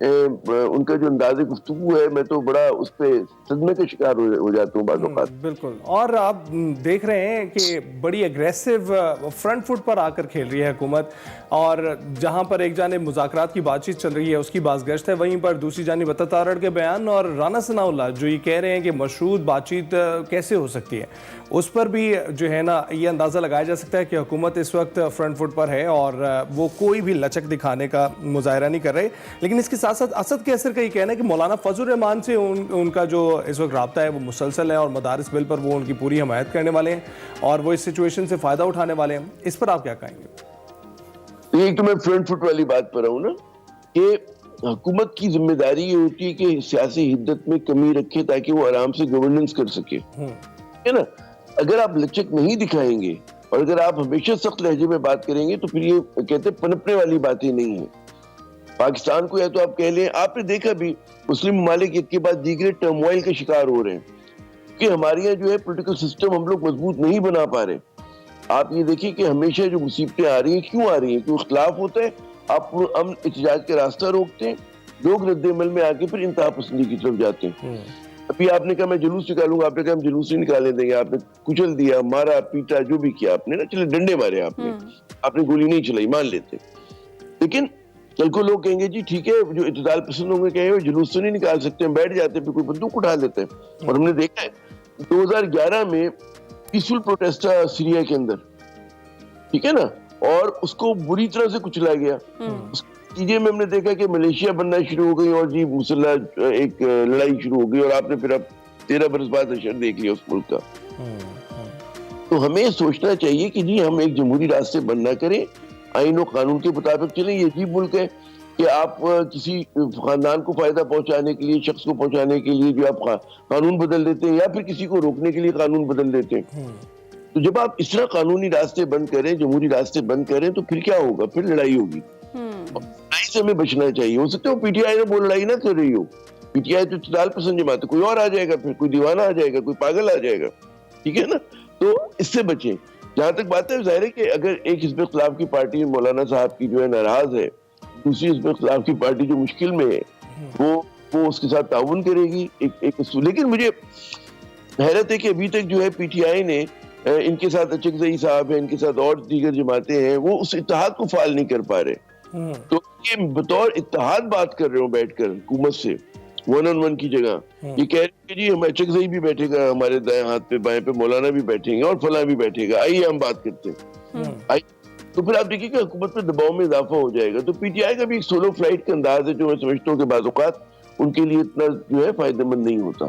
ان کا جو انداز گفتگو ہے میں تو بڑا اس پہ صدمے کا شکار ہو جاتا ہوں بعض اوقات. بالکل. اور آپ دیکھ رہے ہیں کہ بڑی اگریسو فرنٹ فٹ پر آ کر کھیل رہی ہے حکومت, اور جہاں پر ایک جانب مذاکرات کی بات چیت چل رہی ہے اس کی بازگشت ہے, وہیں پر دوسری جانب عطا تارڑ کے بیان اور رانا ثناء اللہ جو یہ کہہ رہے ہیں کہ مشروط بات چیت کیسے ہو سکتی ہے, اس پر بھی جو ہے نا یہ اندازہ لگایا جا سکتا ہے کہ حکومت اس وقت فرنٹ فٹ پر ہے اور وہ کوئی بھی لچک دکھانے کا مظاہرہ نہیں کر رہے. لیکن اس کے ساتھ ساتھ اسد کیسر کا یہ کہنا ہے کہ مولانا فضل الرحمان سے ان کا جو اس وقت رابطہ ہے وہ مسلسل ہے اور مدارس بل پر وہ ان کی پوری حمایت کرنے والے ہیں اور وہ اس سچویشن سے فائدہ اٹھانے والے ہیں. اس پر آپ کیا کہیں گے؟ ایک تو میں فرنٹ فٹ والی بات پر ہوں نا کہ حکومت کی ذمہ داری یہ ہوتی ہے کہ سیاسی حدت میں کمی رکھے تاکہ وہ آرام سے گورننس کر سکے, ہے نا. اگر آپ لچک نہیں دکھائیں گے اور اگر آپ ہمیشہ سخت لہجے میں بات کریں گے تو پھر یہ کہتے پنپنے والی باتیں نہیں ہیں. پاکستان کو یا تو آپ کہہ لیں, آپ نے دیکھا بھی مسلم ممالک ایک کے بعد دیگرے ٹرموائل کا شکار ہو رہے ہیں کہ ہمارے یہاں جو ہے پولیٹیکل سسٹم ہم لوگ مضبوط نہیں بنا پا رہے. آپ یہ دیکھیں کہ ہمیشہ جو مصیبتیں آ رہی ہیں کیوں آ رہی ہیں, کیوں اختلاف ہوتا ہے, آپ امن احتجاج کا راستہ روکتے ہیں, لوگ رد عمل میں آ کے پھر انتہا پسندی کی طرف جاتے ہیں. ابھی آپ نے کہا میں جلوس نکالوں گا, آپ نے کہا ہم جلوس نہیں نکالنے دیں گے, آپ نے کچل دیا, مارا پیٹا, جو بھی کیا آپ نے نا, چلے ڈنڈے مارے آپ نے گولی نہیں چلائی مان لیتے. لیکن کل کو لوگ کہیں گے جی ٹھیک ہے, جو اعتدال پسند ہوں گے کہیں گے جلوس تو نہیں نکال سکتے, ہم بیٹھ جاتے ہیں, پھر کوئی بندوق اٹھا لیتے ہیں. اور ہم نے دیکھا ہے 2011 میں پیسفل پروٹیسٹ تھا سیریا کے اندر, ٹھیک ہے نا, اور اس کو بری طرح سے کچلا گیا. اس نتیجے میں ہم نے دیکھا کہ ملیشیا بننا شروع ہو گئی اور جی مسلح ایک لڑائی شروع ہو گئی, اور آپ نے پھر اب 13 برس بعد اشر دیکھ لیا اس ملک کا. تو ہمیں سوچنا چاہیے کہ جی ہم ایک جمہوری راستے بننا کریں, آئین و قانون کے مطابق چلیں. یہ عجیب ملک ہے کہ آپ کسی خاندان کو فائدہ پہنچانے کے لیے, شخص کو پہنچانے کے لیے جو آپ قانون بدل دیتے ہیں, یا پھر کسی کو روکنے کے لیے قانون بدل دیتے ہیں. تو جب آپ اس طرح قانونی راستے بند کریں, جمہوری راستے بند کریں, تو پھر کیا ہوگا, پھر لڑائی ہوگی. لڑائی سے ہمیں بچنا چاہیے. ہو سکتا ہے وہ پی ٹی آئی نے وہ لڑائی نہ کر رہی ہو, پی ٹی آئی تو اعتدال پسند جماعت, کوئی اور آ جائے گا, پھر کوئی دیوانہ آ جائے گا, کوئی پاگل آ جائے گا, ٹھیک ہے نا. تو اس سے بچیں. جہاں تک بات ہے, ظاہر ہے کہ اگر ایک حزب اختلاف کی پارٹی مولانا صاحب کی جو ہے ناراض ہے, دوسری حزب اختلاف کی پارٹی جو مشکل میں ہے وہ اس کے ساتھ تعاون کرے گی ایک اصول. لیکن مجھے حیرت ہے کہ ابھی تک جو ہے پی ٹی آئی نے ان کے ساتھ اچکزئی صاحب ہیں, ان کے ساتھ اور دیگر جماعتیں ہیں, وہ اس اتحاد کو فعال نہیں کر پا رہے. تو یہ بطور اتحاد بات کر رہے ہوں بیٹھ کر حکومت سے ون آن ون کی جگہ, یہ کہہ رہے ہیں کہ جی ہم اچکزئی بھی بیٹھے گا ہمارے دائیں ہاتھ پہ, بائیں پہ مولانا بھی بیٹھیں گے اور فلاں بھی بیٹھے گا, آئیے ہم بات کرتے ہیں. تو پھر آپ دیکھیے کہ حکومت پہ دباؤ میں اضافہ ہو جائے گا. تو پی ٹی آئی کا بھی ایک سولو فلائٹ کا انداز ہے جو میں سمجھتا ہوں کہ بعض اوقات ان کے لیے اتنا جو ہے فائدہ مند نہیں ہوتا.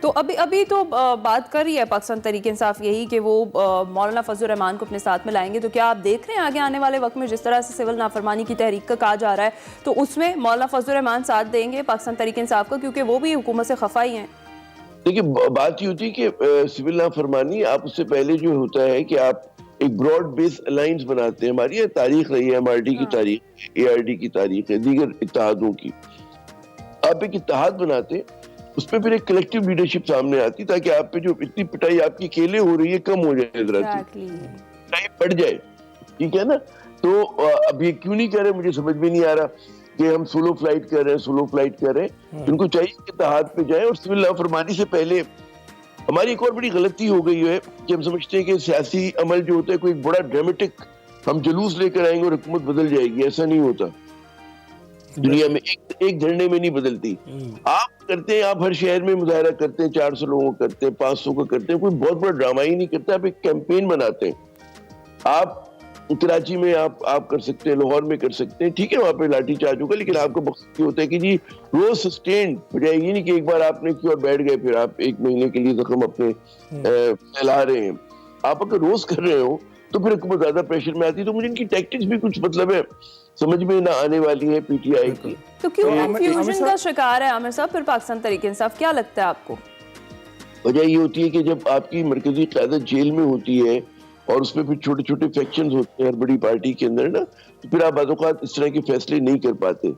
تو ابھی تو بات کر رہی ہے پاکستان تحریک انصاف یہی کہ وہ مولانا فضل الرحمان کو اپنے ساتھ میں لائیں گے. تو کیا آپ دیکھ رہے ہیں آگے آنے والے وقت میں جس طرح سے سول نافرمانی کی تحریک کا کہا جا رہا ہے, تو اس میں مولانا فضل الرحمان ساتھ دیں گے پاکستان تحریک انصاف کا, کیونکہ وہ بھی حکومت سے خفا ہی ہیں؟ دیکھیے بات یہ ہوتی ہے کہ سول نافرمانی آپ اس سے پہلے جو ہوتا ہے کہ آپ ایک براڈ بیس الائنس بناتے ہیں. ہماری یہ تاریخ رہی ہے, ایم آر ڈی کی تاریخ, اے آر ڈی کی تاریخ ہے, دیگر اتحادوں کی. آپ ایک اتحاد بناتے, اس پہ پھر ایک کلیکٹیو لیڈرشپ سامنے آتی تاکہ آپ پہ جو اتنی پٹائی آپ کی اکیلے ہو رہی ہے کم ہو جائے, ذرا سی پٹائی بڑھ جائے, ٹھیک ہے نا. تو اب یہ کیوں نہیں کر رہے مجھے سمجھ میں نہیں آ رہا کہ ہم سولو فلائٹ کر رہے ہیں. ان کو چاہیے کہ اتحاد پہ جائیں. اور سول نافرمانی سے پہلے ہماری ایک اور بڑی غلطی ہو گئی ہے کہ ہم سمجھتے ہیں کہ سیاسی عمل جو ہوتا ہے کوئی بڑا ڈرامیٹک, ہم جلوس لے کر آئیں گے اور حکومت بدل جائے گی. ایسا نہیں ہوتا دنیا میں, ایک دھرنے میں نہیں بدلتی. آپ کرتے ہیں, آپ ہر شہر میں مظاہرہ کرتے ہیں, 400 لوگوں کا کرتے ہیں, 500 کا کرتے ہیں, کوئی بہت بڑا ڈرامہ ہی نہیں کرتے. آپ ایک کیمپین بناتے ہیں. آپ کراچی میں آپ کر سکتے ہیں, لاہور میں کر سکتے ہیں, ٹھیک ہے, وہاں پہ لاٹھی چارج ہوگا, لیکن آپ کا مقصد یہ ہوتا ہے کہ جی روز سسٹینڈ بجائے یہ نہیں کہ ایک بار آپ نے کی اور بیٹھ گئے, پھر آپ ایک مہینے کے لیے زخم اپنے پھیلا رہے ہیں. آپ اگر روز کر رہے ہو تو پھر حکومت زیادہ پریشر میں آتی. تو مجھے ان کی ٹیکٹکس بھی کچھ مطلب ہے سمجھ میں نہ آنے والی ہے پی ٹی آئی کی. تو کیوں کنفیوژن کا شکار ہے عامر صاحب پھر پاکستان تحریک انصاف؟ کیا لگتا ہے آپ کو؟ وجہ یہ ہوتی ہے کہ جب آپ کی مرکزی قیادت جیل میں ہوتی ہے اور اس میں پھر چھوٹے چھوٹے فیکشنز ہوتے ہیں ہر بڑی پارٹی کے اندر نا, تو پھر آپ بعض اوقات اس طرح کے فیصلے نہیں کر پاتے.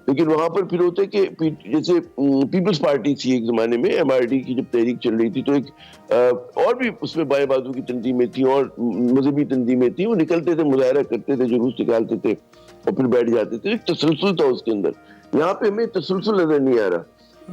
لیکن وہاں پر پھر ہوتا ہے کہ جیسے پیپلز پارٹی تھی ایک زمانے میں, ایم آر ڈی کی جب تحریک چل رہی تھی, تو ایک اور بھی اس میں بائیں بازو کی تنظیمیں تھیں اور مذہبی تنظیمیں تھیں, وہ نکلتے تھے, مظاہرہ کرتے تھے, جلوس نکالتے تھے اور پھر بیٹھ جاتے تھے. ایک تسلسل تھا اس کے اندر. یہاں پہ ہمیں تسلسل نظر نہیں آ رہا.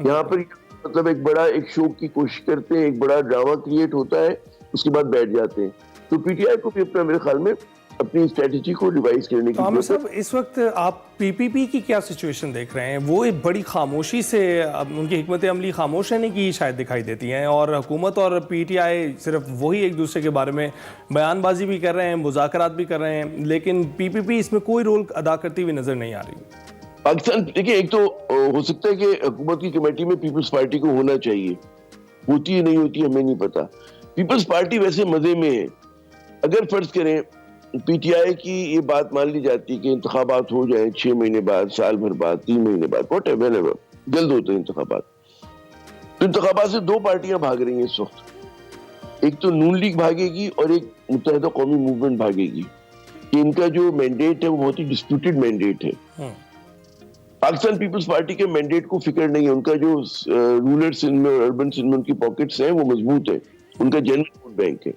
یہاں پر مطلب ایک بڑا ایک شو کی کوشش کرتے ہیں, ایک بڑا ڈرامہ کریٹ ہوتا ہے, اس کے بعد بیٹھ جاتے ہیں. تو پی ٹی آئی کو بھی اپنا میرے خیال میں اپنی اسٹریٹجی کو ریوائز کرنے کی عامر صاحب, اس وقت آپ پی پی پی کی کیا سچویشن دیکھ رہے ہیں؟ وہ ایک بڑی خاموشی سے, ان کی حکمت عملی خاموش رہنے کی شاید دکھائی دیتی ہیں, اور حکومت اور پی ٹی آئی صرف وہی ایک دوسرے کے بارے میں بیان بازی بھی کر رہے ہیں, مذاکرات بھی کر رہے ہیں, لیکن پی پی پی اس میں کوئی رول ادا کرتی ہوئی نظر نہیں آ رہی. پاکستان دیکھیں, ایک تو ہو سکتا ہے کہ حکومت کی کمیٹی میں پیپلز پارٹی کو ہونا چاہیے, ہوتی ہے نہیں ہوتی ہمیں نہیں پتا. پیپلز پارٹی ویسے مزے میں ہے. اگر فرض کریں پی ٹی آئی کی یہ بات مان لی جاتی کہ انتخابات ہو جائیں 6 مہینے بعد, سال بھر بعد, 3 مہینے بعد, واٹ ایور, جلد ہوتے ہیں انتخابات, تو انتخابات سے 2 پارٹیاں بھاگ رہی ہیں اس وقت. ایک تو نون لیگ بھاگے گی اور ایک متحدہ قومی موومنٹ بھاگے گی, کہ ان کا جو مینڈیٹ ہے وہ بہت ہی ڈسپیوٹڈ مینڈیٹ ہے. پاکستان پیپلز پارٹی کے مینڈیٹ کو فکر نہیں ہے, ان کا جو رولر سندھ میں اور اربن سندھ میں ان کی پاکٹس ہیں وہ مضبوط ہے, ان کا جنرل ووٹ بینک ہے,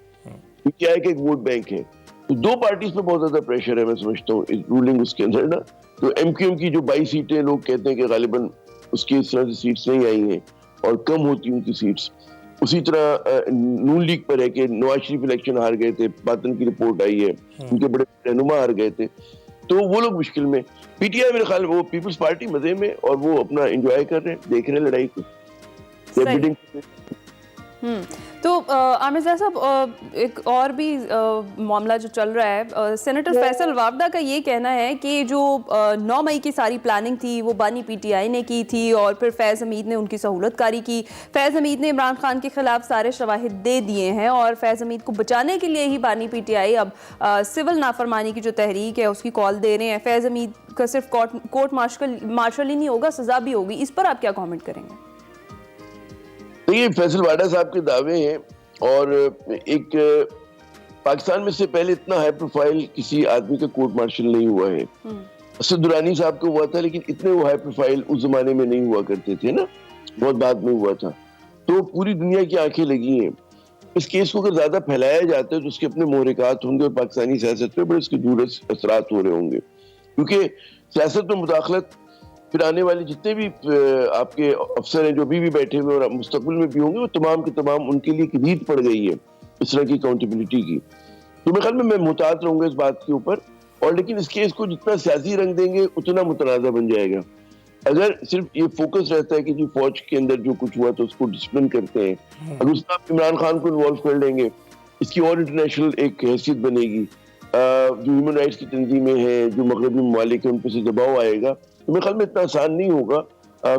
پی ٹی آئی کا ایک ووٹ بینک ہے. تو 2 پارٹیز پہ بہت زیادہ پریشر ہے میں سمجھتا ہوں رولنگ اس کے اندر نا. تو ایم کیو ایم کی جو 22 سیٹیں لوگ کہتے ہیں کہ غالباً اس کی اس طرح سے سیٹس نہیں آئی ہیں اور کم ہوتی ان کی سیٹس. اسی طرح نون لیگ پر ہے کہ نواز شریف الیکشن ہار گئے تھے, باطن کی رپورٹ آئی ہے, ان کے بڑے رہنما ہار گئے تھے, تو وہ لوگ مشکل میں. پی ٹی آئی میرے خیال میں وہ پیپلز پارٹی مزے میں, اور وہ اپنا انجوائے کر رہے ہیں, دیکھ رہے ہیں لڑائی کو. تو عامر صاحب, ایک اور بھی معاملہ جو چل رہا ہے, سینیٹر فیصل وابڈہ کا یہ کہنا ہے کہ جو 9 مئی کی ساری پلاننگ تھی وہ بانی پی ٹی آئی نے کی تھی, اور پھر فیض حمید نے ان کی سہولت کاری کی. فیض حمید نے عمران خان کے خلاف سارے شواہد دے دیے ہیں, اور فیض حمید کو بچانے کے لیے ہی بانی پی ٹی آئی اب سول نافرمانی کی جو تحریک ہے اس کی کال دے رہے ہیں. فیض حمید کا صرف کورٹ مارشل ہی نہیں ہوگا, سزا بھی ہوگی. اس پر آپ کیا کامنٹ کریں گے؟ یہ فیصل واڈا صاحب کے دعوے ہیں, اور ایک پاکستان میں سے پہلے اتنا ہائی پروفائل کسی آدمی کا کورٹ مارشل نہیں ہوا ہے. اسد درانی صاحب کو ہوا تھا, لیکن اتنے وہ ہائی پروفائل اس زمانے میں نہیں ہوا کرتے تھے نا, بہت بعد میں ہوا تھا. تو پوری دنیا کی آنکھیں لگی ہیں. اس کیس کو اگر زیادہ پھیلایا جاتا ہے تو اس کے اپنے محرکات ہوں گے, اور پاکستانی سیاست پہ بڑے اس کے دور اثرات ہو رہے ہوں گے, کیونکہ سیاست میں مداخلت پھر آنے والے جتنے بھی آپ کے افسر ہیں جو بھی بیٹھے ہوئے اور مستقبل میں بھی ہوں گے, وہ تمام کے تمام ان کے لیے ایک ریت پڑ گئی ہے اس طرح کی اکاؤنٹیبلٹی کی. تو میرے خیال میں محتاط رہوں گا اس بات کے اوپر, اور لیکن اس کیس کو جتنا سیاسی رنگ دیں گے اتنا متنازع بن جائے گا. اگر صرف یہ فوکس رہتا ہے کہ جی فوج کے اندر جو کچھ ہوا تو اس کو ڈسپلن کرتے ہیں, اگر اس میں آپ عمران خان کو انوالو کر لیں گے, اس کی اور انٹرنیشنل ایک حیثیت بنے گی, جو ہیومن رائٹس کی تنظیمیں ہیں, جو مغربی ممالک ہیں, ان پہ سے دباؤ آئے گا. تو میرے خیال میں اتنا آسان نہیں ہوگا.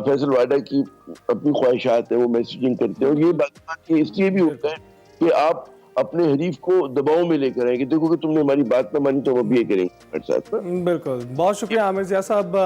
فیصل واڈا کی اپنی خواہشات ہیں, وہ میسیجنگ کرتے ہیں, اور یہ بات اس لیے بھی ہوتا ہے کہ آپ اپنے حریف کو دباؤ میں لے کر آئیں کہ دیکھو کہ تم نے ہماری بات نہ مانی تو ہم اب یہ کریں گے ہمارے ساتھ. بالکل, بہت شکریہ عامر ضیاء صاحب.